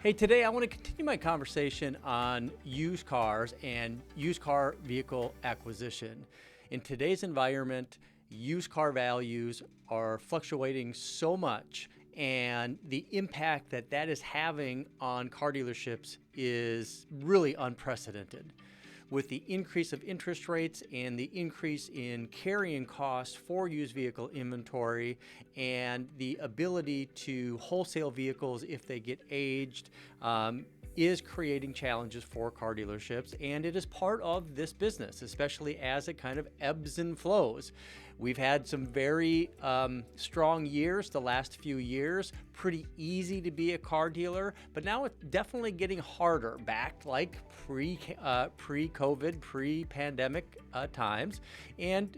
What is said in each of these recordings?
Hey, today I want to continue my conversation on used cars and used car vehicle acquisition. In today's environment, used car values are fluctuating so much, and the impact that that is having on car dealerships is really unprecedented. With the increase of interest rates and the increase in carrying costs for used vehicle inventory and the ability to wholesale vehicles if they get aged, is creating challenges for car dealerships, and it is part of this business, especially as it kind of ebbs and flows. We've had some very strong years the last few years, pretty easy to be a car dealer, but now it's definitely getting harder, back like pre-COVID, pre-pandemic times, and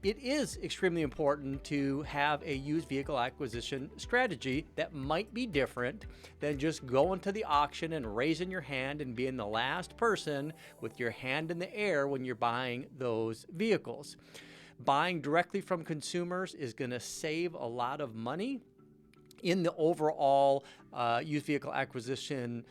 it is extremely important to have a used vehicle acquisition strategy that might be different than just going to the auction and raising your hand and being the last person with your hand in the air when you're buying those vehicles. Buying directly from consumers is going to save a lot of money in the overall used vehicle acquisition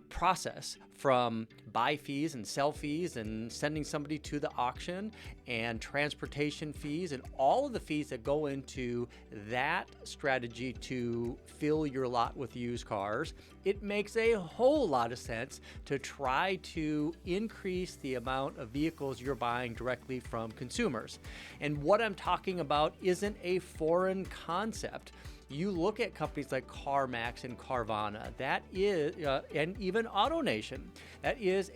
process, from buy fees and sell fees and sending somebody to the auction and transportation fees and all of the fees that go into that strategy to fill your lot with used cars. It makes a whole lot of sense to try to increase the amount of vehicles you're buying directly from consumers. And what I'm talking about isn't a foreign concept. You look at companies like CarMax and Carvana, that is, and even AutoNation, that is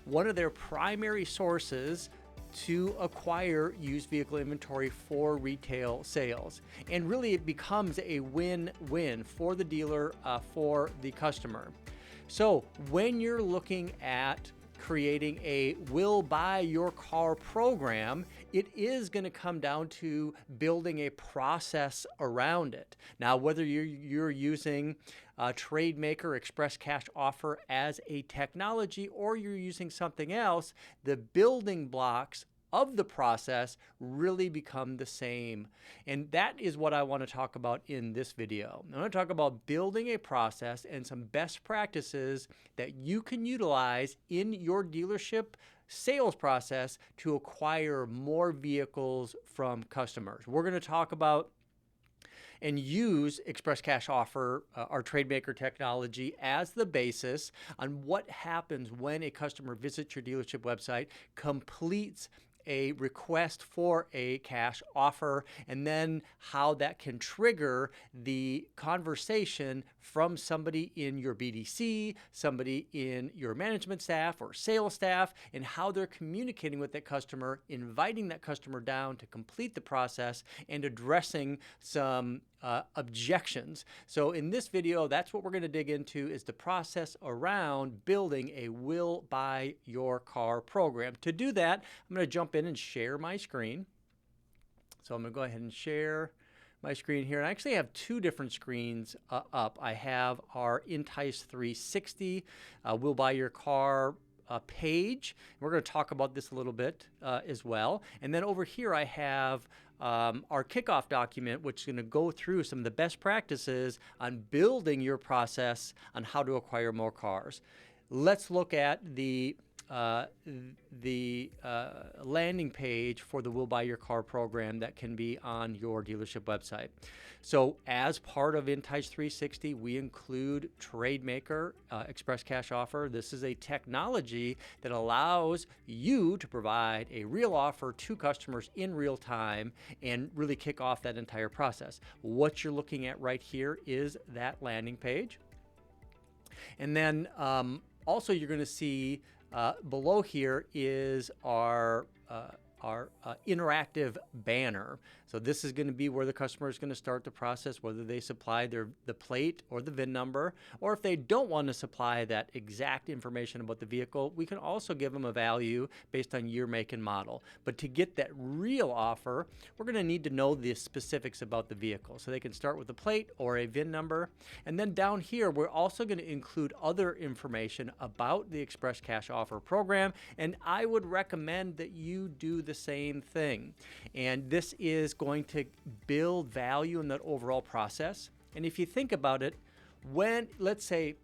one of their primary sources to acquire used vehicle inventory for retail sales. And really it becomes a win-win for the dealer, for the customer. So when you're looking at creating a will buy your car program, it is going to come down to building a process around it. Now, whether you're using Trade Maker Express Cash Offer as a technology or you're using something else, the building blocks of the process really become the same. And that is what I want to talk about in this video. I want to talk about building a process and some best practices that you can utilize in your dealership sales process to acquire more vehicles from customers. We're going to talk about and use Express Cash Offer, our Trade Maker technology, as the basis on what happens when a customer visits your dealership website, completes a request for a cash offer, and then how that can trigger the conversation from somebody in your BDC, somebody in your management staff or sales staff, and how they're communicating with that customer, inviting that customer down to complete the process and addressing some objections. So in this video, that's what we're going to dig into, is the process around building a will buy your car program. To do that, I'm going to jump in and share my screen. So I'm going to go ahead and share my screen here. And I actually have two different screens up. I have our Intice 360 will buy your car page. We're going to talk about this a little bit as well. And then over here I have our kickoff document, which is going to go through some of the best practices on building your process on how to acquire more cars. Let's look at the landing page for the Will Buy Your Car program that can be on your dealership website. So as part of Intice 360, we include Trade Maker Express Cash Offer. This is a technology that allows you to provide a real offer to customers in real time and really kick off that entire process. What you're looking at right here is that landing page. And then also you're going to see below here is our interactive banner. So this is going to be where the customer is going to start the process, whether they supply the plate or the VIN number, or if they don't want to supply that exact information about the vehicle, we can also give them a value based on year, make, and model. But to get that real offer, we're going to need to know the specifics about the vehicle. So they can start with a plate or a VIN number. And then down here, we're also going to include other information about the Express Cash Offer program. And I would recommend that you do the same thing. And this is going to build value in that overall process. And if you think about it, when, let's say,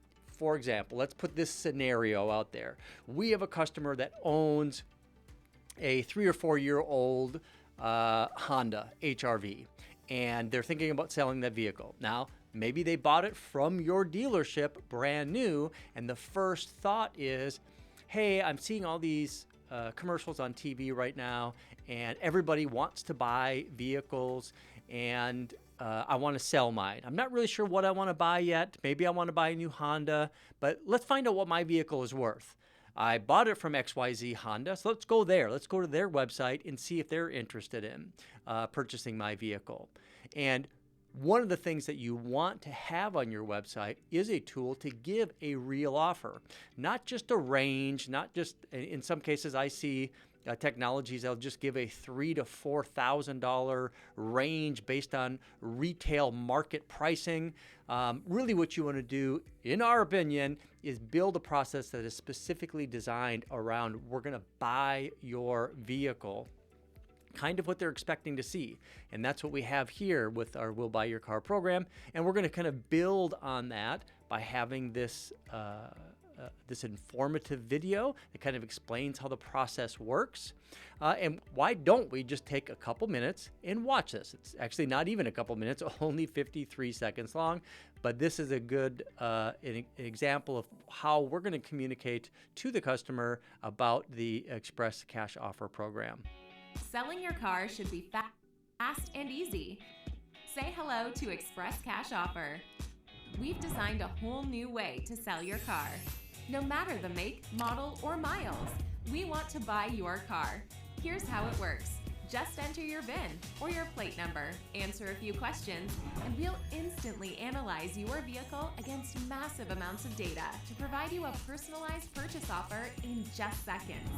for example, let's put this scenario out there. We have a customer that owns a 3 or 4 year old Honda HR-V, and they're thinking about selling that vehicle. Now, maybe they bought it from your dealership brand new, and the first thought is, hey, I'm seeing all these commercials on TV right now, and everybody wants to buy vehicles, and I want to sell mine. I'm not really sure what I want to buy yet. Maybe I want to buy a new Honda, but let's find out what my vehicle is worth. I bought it from XYZ Honda, so let's go there. Let's go to their website and see if they're interested in purchasing my vehicle. And one of the things that you want to have on your website is a tool to give a real offer, not just a range, not just, in some cases I see technologies that'll just give a $3,000 to $4,000 range based on retail market pricing. Really what you want to do, in our opinion, is build a process that is specifically designed around, we're going to buy your vehicle, kind of what they're expecting to see. And that's what we have here with our We'll Buy Your Car program. And we're going to kind of build on that by having this this informative video that kind of explains how the process works. And why don't we just take a couple minutes and watch this? It's actually not even a couple minutes, only 53 seconds long. But this is a good an example of how we're going to communicate to the customer about the Express Cash Offer program. Selling your car should be fast and easy. Say hello to Express Cash Offer. We've designed a whole new way to sell your car. No matter the make, model, or miles, we want to buy your car. Here's how it works. Just enter your VIN or your plate number, answer a few questions, and we'll instantly analyze your vehicle against massive amounts of data to provide you a personalized purchase offer in just seconds.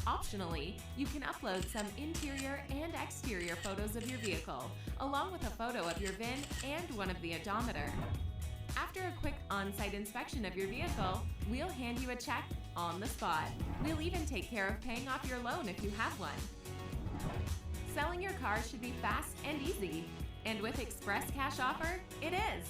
Optionally, you can upload some interior and exterior photos of your vehicle, along with a photo of your VIN and one of the odometer. After a quick on-site inspection of your vehicle, we'll hand you a check on the spot. We'll even take care of paying off your loan if you have one. Selling your car should be fast and easy, and with Express Cash Offer, it is.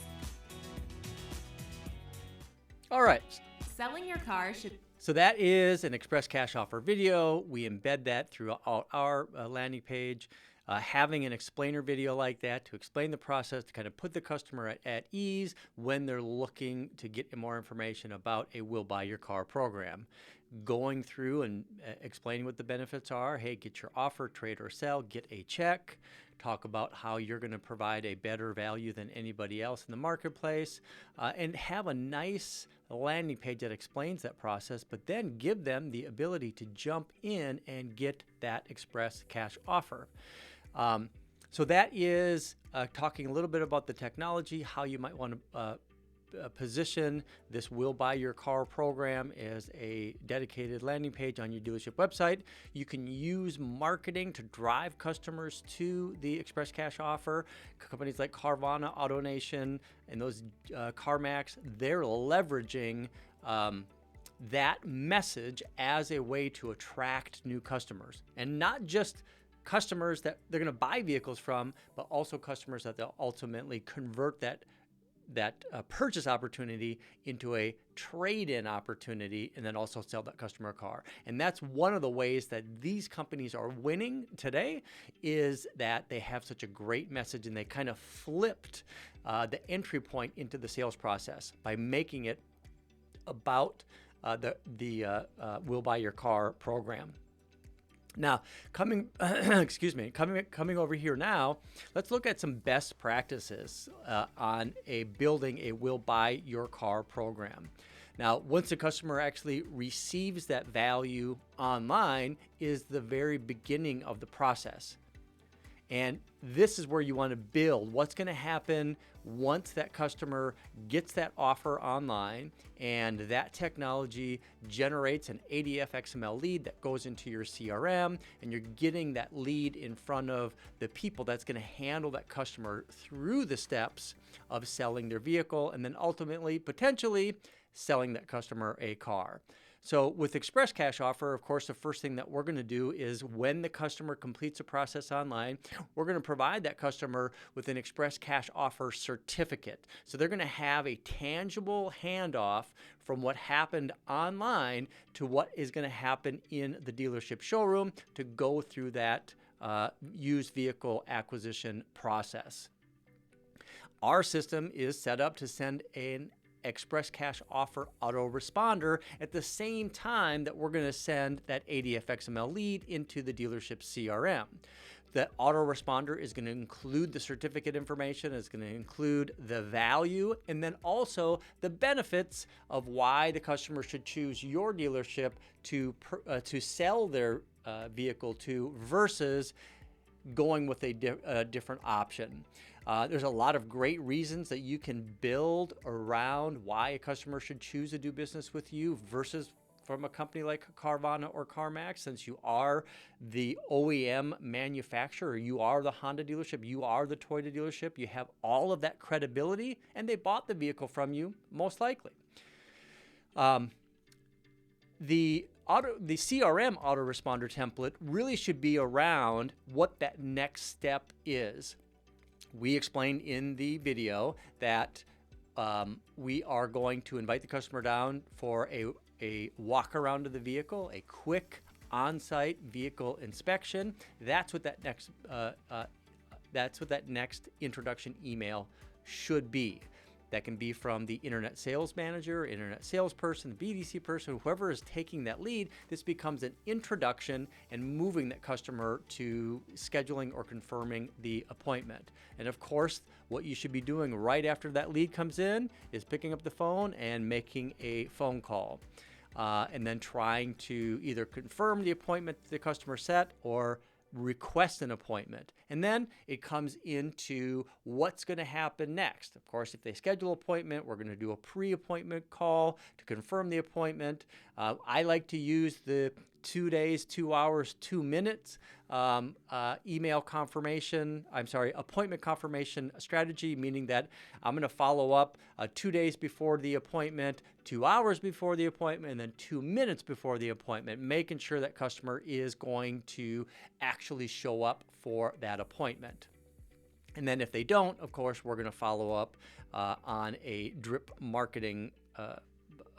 All right. Selling your car should... So that is an Express Cash Offer video. We embed that throughout our landing page. Having an explainer video like that to explain the process, to kind of put the customer at ease when they're looking to get more information about a We'll Buy Your Car program. Going through and explaining what the benefits are. Hey, get your offer, trade or sell, get a check. Talk about how you're going to provide a better value than anybody else in the marketplace, and have a nice landing page that explains that process, but then give them the ability to jump in and get that Express Cash Offer. So that is talking a little bit about the technology, how you might want to position this We'll Buy Your Car program as a dedicated landing page on your dealership website. You can use marketing to drive customers to the Express Cash Offer. Companies like Carvana, AutoNation, and those CarMax, they're leveraging that message as a way to attract new customers. And not just customers that they're going to buy vehicles from, but also customers that they'll ultimately convert that purchase opportunity into a trade-in opportunity, and then also sell that customer a car. And that's one of the ways that these companies are winning today, is that they have such a great message, and they kind of flipped the entry point into the sales process by making it about the We'll Buy Your Car program. Now, coming over here now, let's look at some best practices on building a We'll Buy Your Car program. Now, once the customer actually receives that value online is the very beginning of the process. And this is where you want to build. What's going to happen once that customer gets that offer online and that technology generates an ADF XML lead that goes into your CRM, and you're getting that lead in front of the people that's going to handle that customer through the steps of selling their vehicle, and then ultimately, potentially, selling that customer a car. So with Express Cash Offer, of course, the first thing that we're going to do is when the customer completes a process online, we're going to provide that customer with an Express Cash Offer certificate. So they're going to have a tangible handoff from what happened online to what is going to happen in the dealership showroom to go through that used vehicle acquisition process. Our system is set up to send an Express Cash Offer autoresponder at the same time that we're going to send that ADF XML lead into the dealership CRM. The autoresponder is going to include the certificate information, it's going to include the value, and then also the benefits of why the customer should choose your dealership to sell their vehicle to versus going with a different option. There's a lot of great reasons that you can build around why a customer should choose to do business with you versus from a company like Carvana or CarMax, since you are the OEM manufacturer, you are the Honda dealership, you are the Toyota dealership, you have all of that credibility, and they bought the vehicle from you, most likely. The CRM autoresponder template really should be around what that next step is. We explained in the video that we are going to invite the customer down for a walk around of the vehicle, a quick on-site vehicle inspection. That's what that next introduction email should be. That can be from the internet sales manager, internet salesperson, BDC person, whoever is taking that lead. This becomes an introduction and moving that customer to scheduling or confirming the appointment. And of course, what you should be doing right after that lead comes in is picking up the phone and making a phone call. And then trying to either confirm the appointment the customer set or request an appointment. And then it comes into what's going to happen next. Of course, if they schedule an appointment, we're going to do a pre-appointment call to confirm the appointment. I like to use the 2 days, 2 hours, 2 minutes appointment confirmation strategy, meaning that I'm going to follow up 2 days before the appointment, 2 hours before the appointment, and then 2 minutes before the appointment, making sure that customer is going to actually show up for that appointment. And then if they don't, of course, we're going to follow up on a drip marketing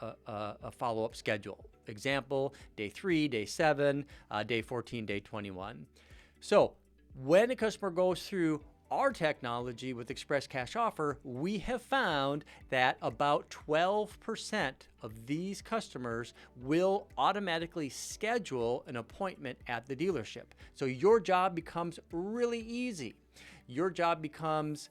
a follow-up schedule. Example, day 3, day 7, day 14, day 21. So when a customer goes through our technology with Express Cash Offer, we have found that about 12% of these customers will automatically schedule an appointment at the dealership. So your job becomes really easy. Your job becomes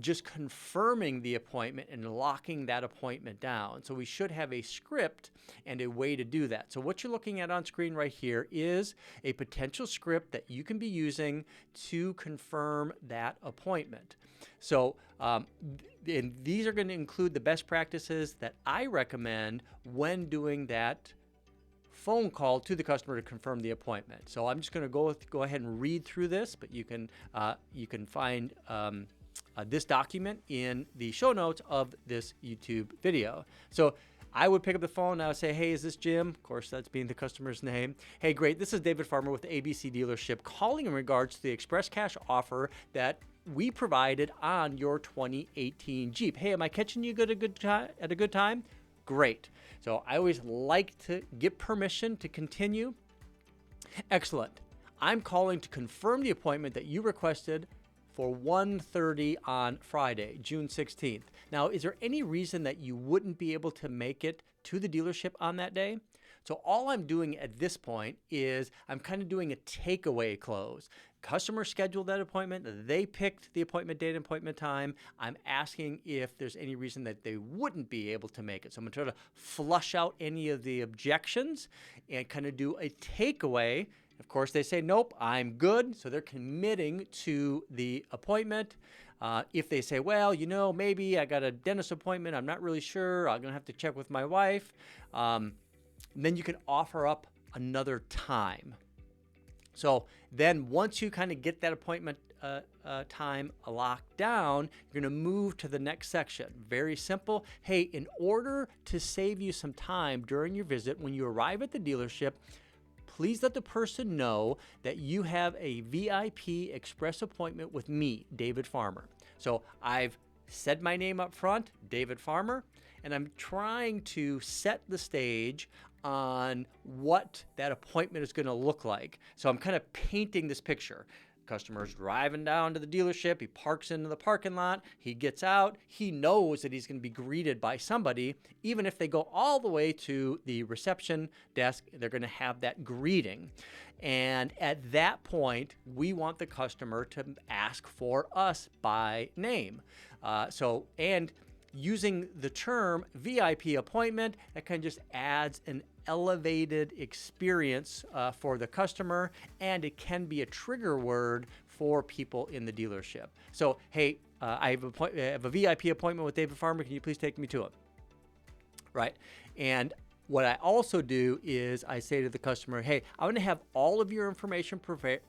just confirming the appointment and locking that appointment down. So we should have a script and a way to do that. So what you're looking at on screen right here is a potential script that you can be using to confirm that appointment. So and these are going to include the best practices that I recommend when doing that phone call to the customer to confirm the appointment. So I'm just going to go ahead and read through this, but you can find this document in the show notes of this YouTube video. So I would pick up the phone and I would say, hey, is this Jim? Of course, that's being the customer's name. Hey, great. This is David Farmer with the ABC dealership calling in regards to the Express Cash Offer that we provided on your 2018 Jeep. Hey, am I catching you at a good time? Great. So I always like to get permission to continue. Excellent. I'm calling to confirm the appointment that you requested for 1:30 on Friday, June 16th. Now, is there any reason that you wouldn't be able to make it to the dealership on that day? So all I'm doing at this point is I'm kind of doing a takeaway close. Customer scheduled that appointment. They picked the appointment date and appointment time. I'm asking if there's any reason that they wouldn't be able to make it. So I'm going to try to flush out any of the objections and kind of do a takeaway. Of course, they say, nope, I'm good. So they're committing to the appointment. If they say, well, maybe I got a dentist appointment, I'm not really sure, I'm going to have to check with my wife, then you can offer up another time. So then once you kind of get that appointment time locked down, you're going to move to the next section. Very simple. Hey, in order to save you some time during your visit, when you arrive at the dealership, please let the person know that you have a VIP express appointment with me, David Farmer. So I've said my name up front, David Farmer, and I'm trying to set the stage on what that appointment is going to look like. So I'm kind of painting this picture. Customer's driving down to the dealership. He parks into the parking lot. He gets out. He knows that he's going to be greeted by somebody. Even if they go all the way to the reception desk, they're going to have that greeting. And at that point, we want the customer to ask for us by name. And using the term VIP appointment, that kind of just adds an elevated experience for the customer, and it can be a trigger word for people in the dealership. So, hey, I have a VIP appointment with David Farmer. Can you please take me to him? Right? And what I also do is I say to the customer, hey, I'm going to have all of your information prepared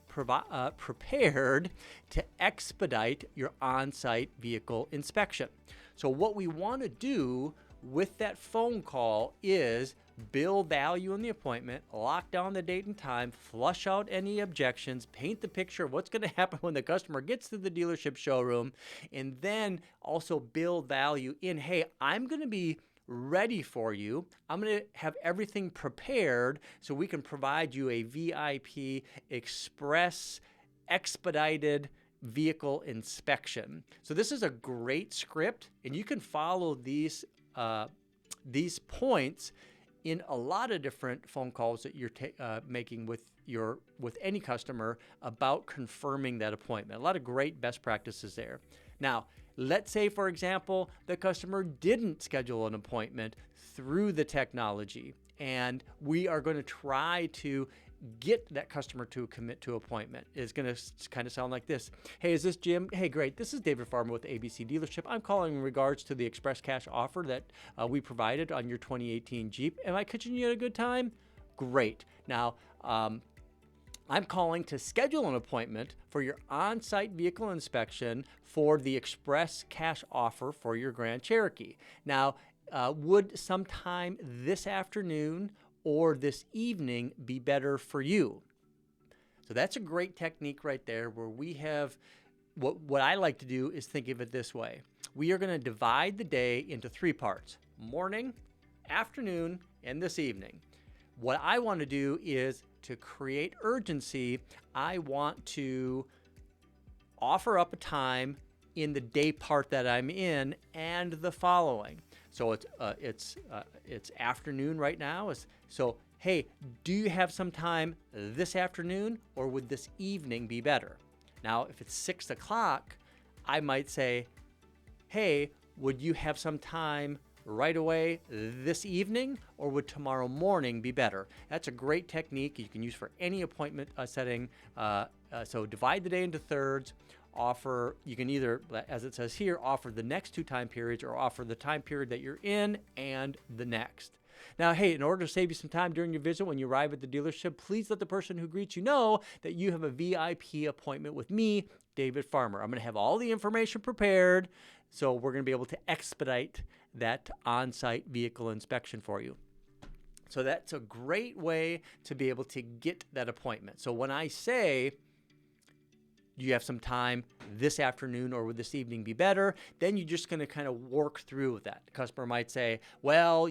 to expedite your on-site vehicle inspection. So what we want to do with that phone call is build value in the appointment, lock down the date and time, flush out any objections, paint the picture of what's going to happen when the customer gets to the dealership showroom, and then also build value in, hey, I'm going to be ready for you. I'm going to have everything prepared so we can provide you a VIP express expedited vehicle inspection. So this is a great script, and you can follow these points in a lot of different phone calls that you're making with any customer about confirming that appointment. A lot of great best practices there. Now, let's say, for example, the customer didn't schedule an appointment through the technology, and we are going to try to get that customer to commit to appointment. It's going to kind of sound like this. Hey, is this Jim? Hey, great. This is David Farmer with ABC Dealership. I'm calling in regards to the express cash offer that we provided on your 2018 Jeep. Am I catching you at a good time? Great. Now, I'm calling to schedule an appointment for your on-site vehicle inspection for the express cash offer for your Grand Cherokee. Now, would sometime this afternoon or this evening be better for you? So that's a great technique right there, where we have what I like to do is think of it this way. We are going to divide the day into 3 parts: morning, afternoon, and this evening. What I want to do is to create urgency. I want to offer up a time in the day part that I'm in and the following. So it's afternoon right now. So, hey, do you have some time this afternoon, or would this evening be better? Now, if it's 6 o'clock, I might say, hey, would you have some time right away this evening, or would tomorrow morning be better? That's a great technique you can use for any appointment setting. So divide the day into thirds. You can either, as it says here, offer the next 2 time periods, or offer the time period that you're in and the next. Now, hey, in order to save you some time during your visit when you arrive at the dealership, please let the person who greets you know that you have a VIP appointment with me, David Farmer. I'm going to have all the information prepared, so we're going to be able to expedite that on-site vehicle inspection for you. So that's a great way to be able to get that appointment. So when I say, do you have some time this afternoon, or would this evening be better? Then you're just going to kind of work through with that. The customer might say, well,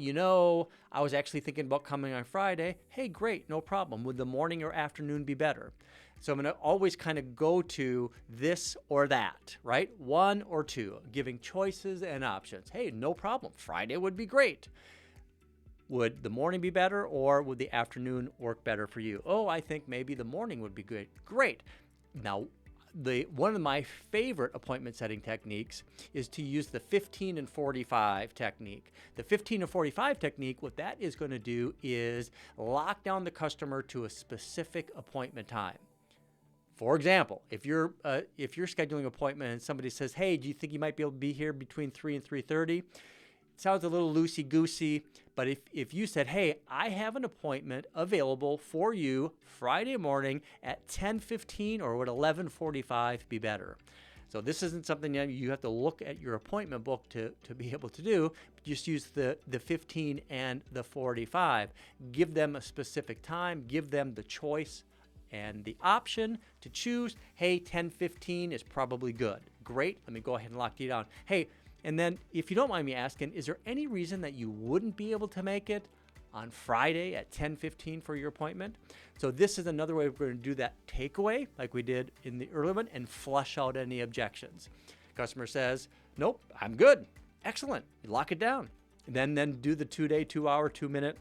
I was actually thinking about coming on Friday. Hey, great, no problem. Would the morning or afternoon be better? So I'm going to always kind of go to this or that, right? 1 or 2, giving choices and options. Hey, no problem. Friday would be great. Would the morning be better, or would the afternoon work better for you? Oh, I think maybe the morning would be good. Great. Now, one of my favorite appointment setting techniques is to use the 15 and 45 technique. The 15 and 45 technique, what that is going to do is lock down the customer to a specific appointment time. For example, if you're scheduling an appointment and somebody says, hey, do you think you might be able to be here between 3 and 3:30? sounds a little loosey-goosey, but if you said, hey, I have an appointment available for you Friday morning at 10:15, or would 11:45 be better? So this isn't something that you have to look at your appointment book to be able to do. Just use the 15 and the 45. Give them a specific time. Give them the choice and the option to choose. Hey, 10:15 is probably good. Great. Let me go ahead and lock you down. Hey, and then if you don't mind me asking, is there any reason that you wouldn't be able to make it on Friday at 10:15 for your appointment? So this is another way we're going to do that takeaway like we did in the earlier one and flush out any objections. Customer says, nope, I'm good. Excellent. You lock it down. And then do the 2-day, 2-hour, 2-minute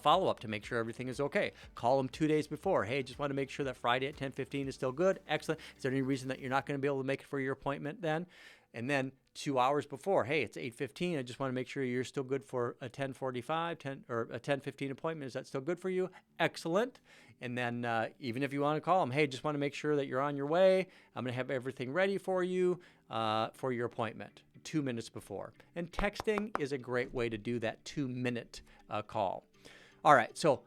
follow-up to make sure everything is okay. Call them 2 days before. Hey, just want to make sure that Friday at 10:15 is still good. Excellent. Is there any reason that you're not going to be able to make it for your appointment then? And then 2 hours before, hey, it's 8:15. I just want to make sure you're still good for a 10:45 or a 10:15 appointment. Is that still good for you? Excellent. And then even if you want to call them, hey, just want to make sure that you're on your way. I'm going to have everything ready for you for your appointment 2 minutes before. And texting is a great way to do that 2-minute call. All right, so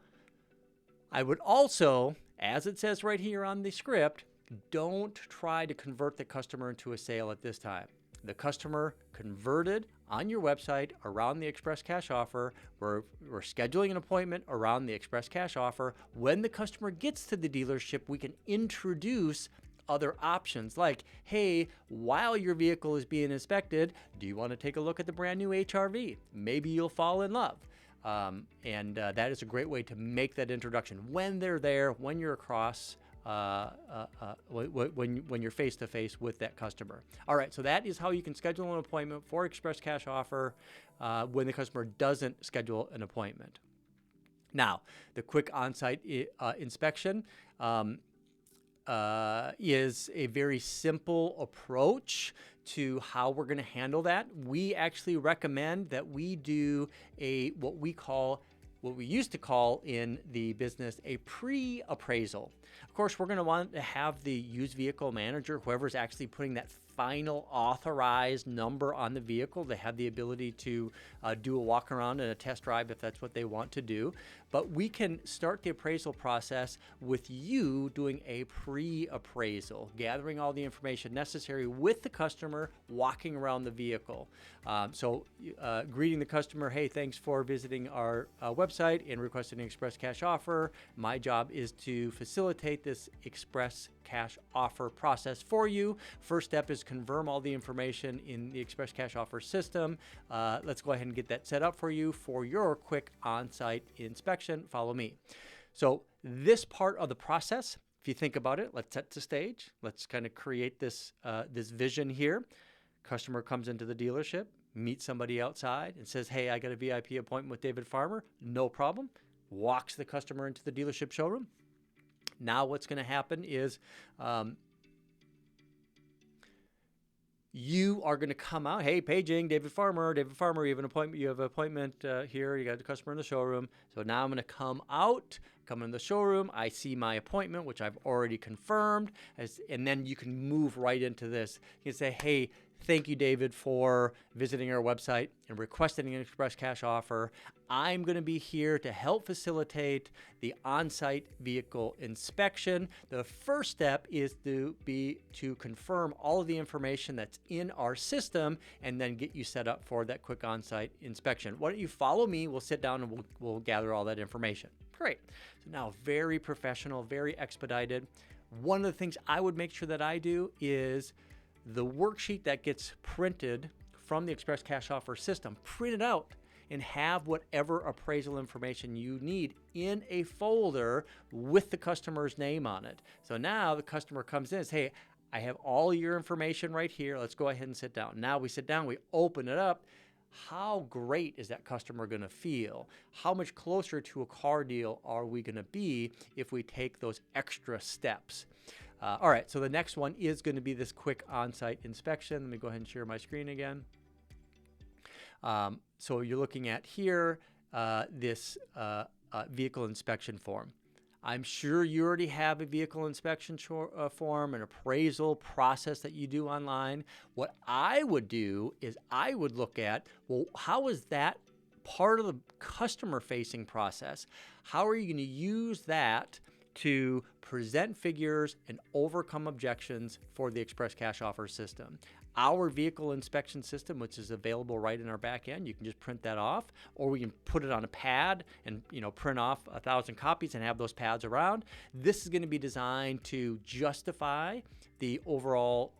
I would also, as it says right here on the script, don't try to convert the customer into a sale at this time. The customer converted on your website around the Express Cash offer. We're scheduling an appointment around the Express Cash offer. When the customer gets to the dealership, we can introduce other options like, hey, while your vehicle is being inspected, do you want to take a look at the brand new HRV? Maybe you'll fall in love. And that is a great way to make that introduction when they're there, when you're across, when you're face to face with that customer. All right, so that is how you can schedule an appointment for Express Cash offer when the customer doesn't schedule an appointment. Now, the quick on-site inspection is a very simple approach to how we're going to handle that. We actually recommend that we do what we used to call in the business a pre-appraisal. Of course, we're going to want to have the used vehicle manager, whoever's actually putting that final authorized number on the vehicle, to have the ability to do a walk around and a test drive if that's what they want to do. But we can start the appraisal process with you doing a pre-appraisal, gathering all the information necessary with the customer, walking around the vehicle. So greeting the customer, hey, thanks for visiting our website and requesting an Express Cash offer. My job is to facilitate this Express Cash offer process for you. First step is confirm all the information in the Express Cash offer system. Let's go ahead and get that set up for you for your quick on-site inspection. Follow me. So this part of the process, if you think about it, let's set the stage. Let's kind of create this vision here. Customer comes into the dealership, meets somebody outside and says, hey, I got a VIP appointment with David Farmer. No problem. Walks the customer into the dealership showroom. Now what's going to happen is you are going to come out, hey, paging, David Farmer, you have an appointment here, you got the customer in the showroom. So now I'm going to come in the showroom, I see my appointment, which I've already confirmed, and then you can move right into this. You can say, hey, thank you, David, for visiting our website and requesting an Express Cash offer. I'm going to be here to help facilitate the on-site vehicle inspection. The first step is to confirm all of the information that's in our system and then get you set up for that quick on-site inspection. Why don't you follow me? We'll sit down and we'll gather all that information. Great. So now very professional, very expedited. One of the things I would make sure that I do is the worksheet that gets printed from the Express Cash offer system, print it out and have whatever appraisal information you need in a folder with the customer's name on it. So now the customer comes in and says, hey, I have all your information right here. Let's go ahead and sit down. Now we sit down, we open it up. How great is that customer going to feel? How much closer to a car deal are we going to be if we take those extra steps? All right, so the next one is going to be this quick on-site inspection. Let me go ahead and share my screen again. So you're looking at here this vehicle inspection form. I'm sure you already have a vehicle inspection form, an appraisal process that you do online. What I would do is I would look at, well, how is that part of the customer-facing process? How are you going to use that to present figures and overcome objections for the Express Cash Offer system? Our vehicle inspection system, which is available right in our back end, you can just print that off, or we can put it on a pad and print off 1,000 copies and have those pads around. This is going to be designed to justify the overall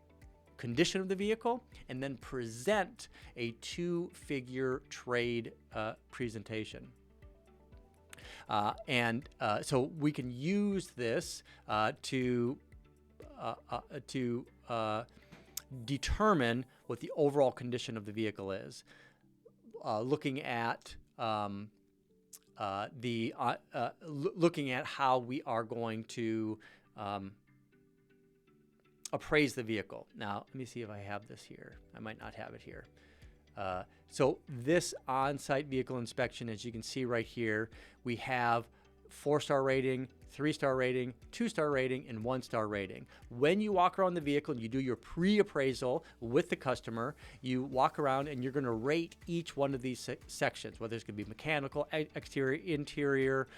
condition of the vehicle and then present a 2-figure trade presentation. So we can use this to determine what the overall condition of the vehicle is. Looking at looking at how we are going to appraise the vehicle. Now, let me see if I have this here. I might not have it here. So this on-site vehicle inspection, as you can see right here, we have 4-star rating, 3-star rating, 2-star rating, and 1-star rating. When you walk around the vehicle and you do your pre-appraisal with the customer, you walk around and you're going to rate each one of these sections, whether it's going to be mechanical, exterior, interior,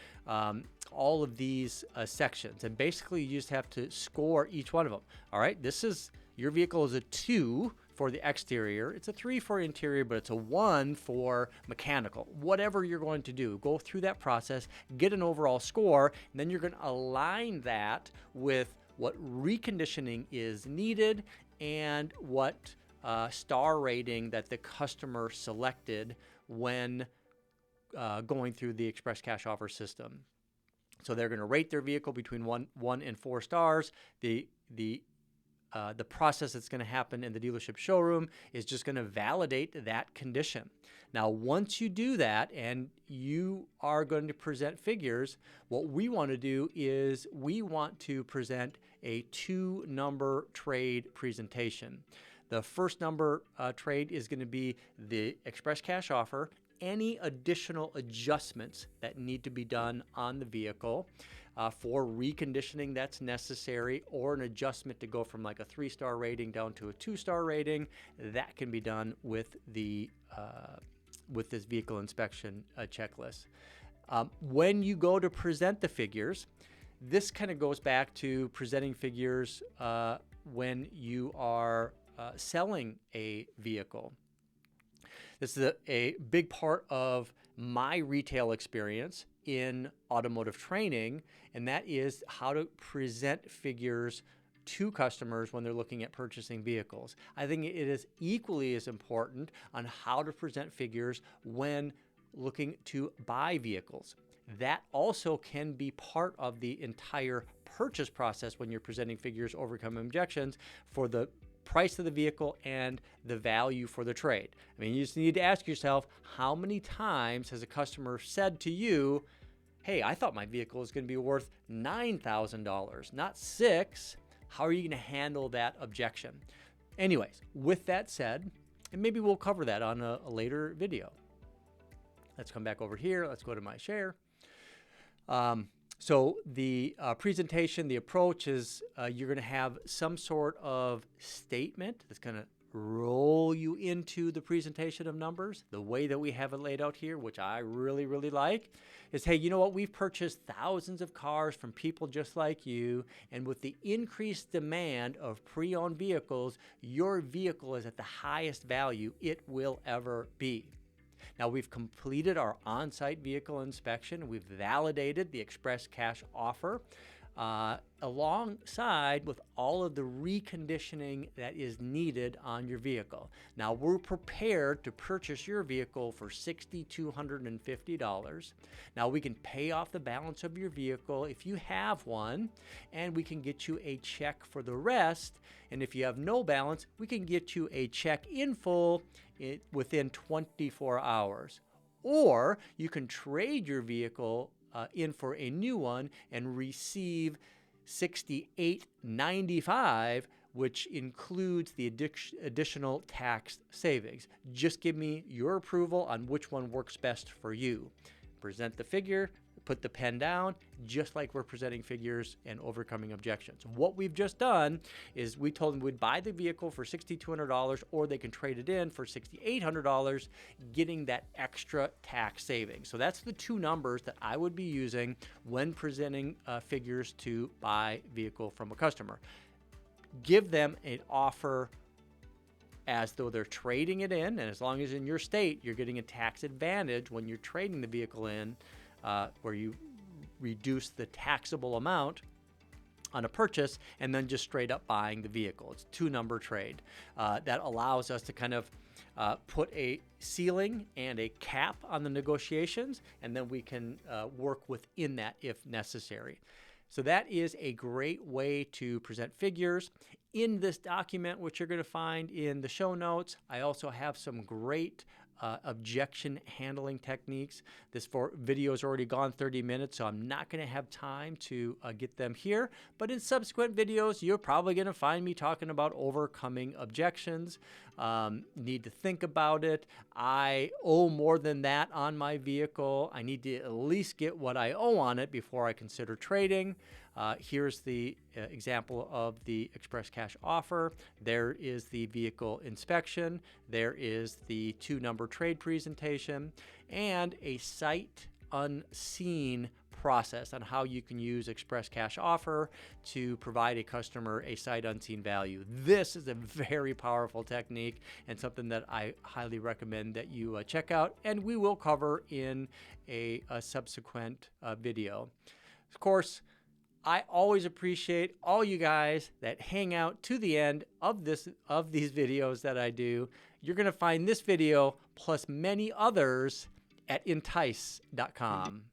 all of these sections. And basically, you just have to score each one of them. All right, your vehicle is a 2 for the exterior, it's a 3 for interior, but it's a 1 for mechanical. Whatever you're going to do, go through that process, get an overall score, and then you're going to align that with what reconditioning is needed and what star rating that the customer selected when going through the Express Cash Offer system. So they're going to rate their vehicle between 1 and 4 stars. The process that's going to happen in the dealership showroom is just going to validate that condition. Now, once you do that and you are going to present figures, what we want to do is we want to present a 2-number trade presentation. The first number trade is going to be the Express Cash Offer, any additional adjustments that need to be done on the vehicle for reconditioning that's necessary, or an adjustment to go from like a 3-star rating down to a 2-star rating. That can be done with the with this vehicle inspection checklist. When you go to present the figures, this kind of goes back to presenting figures when you are selling a vehicle. This is a big part of my retail experience in automotive training, and that is how to present figures to customers when they're looking at purchasing vehicles. I think it is equally as important on how to present figures when looking to buy vehicles. That also can be part of the entire purchase process when you're presenting figures, overcoming objections for the price of the vehicle and the value for the trade. I mean, you just need to ask yourself, how many times has a customer said to you, hey, I thought my vehicle was going to be worth $9,000, not $6,000. How are you going to handle that objection? Anyways, with that said, and maybe we'll cover that on a later video. Let's come back over here. Let's go to my share. So the presentation, the approach is you're going to have some sort of statement that's going to roll you into the presentation of numbers. The way that we have it laid out here, which I really, really like, is, hey, you know what? We've purchased thousands of cars from people just like you, and with the increased demand of pre-owned vehicles, your vehicle is at the highest value it will ever be. Now, we've completed our on-site vehicle inspection. We've validated the Express Cash Offer alongside with all of the reconditioning that is needed on your vehicle. Now, we're prepared to purchase your vehicle for $6,250. Now, we can pay off the balance of your vehicle if you have one, and we can get you a check for the rest. And if you have no balance, we can get you a check in full within 24 hours. Or you can trade your vehicle in for a new one and receive $68.95, which includes the additional tax savings. Just give me your approval on which one works best for you. Present the figure, put the pen down, just like we're presenting figures and overcoming objections. What we've just done is we told them we'd buy the vehicle for $6,200 or they can trade it in for $6,800, getting that extra tax savings. So that's the two numbers that I would be using when presenting figures to buy vehicle from a customer. Give them an offer as though they're trading it in, and as long as in your state you're getting a tax advantage when you're trading the vehicle in, where you reduce the taxable amount on a purchase and then just straight up buying the vehicle. It's a two-number trade. That allows us to kind of put a ceiling and a cap on the negotiations, and then we can work within that if necessary. So that is a great way to present figures. In this document, which you're going to find in the show notes, I also have some great objection handling techniques. This video has already gone 30 minutes, so I'm not going to have time to get them here. But in subsequent videos, you're probably going to find me talking about overcoming objections. Need to think about it. I owe more than that on my vehicle. I need to at least get what I owe on it before I consider trading. Here's the example of the express cash offer. There is the vehicle inspection. There is the two-number trade presentation and a sight unseen process on how you can use express cash offer to provide a customer a sight unseen value. This is a very powerful technique and something that I highly recommend that you check out, and we will cover in a subsequent video. Of course, I always appreciate all you guys that hang out to the end of these videos that I do. You're going to find this video plus many others at entice.com.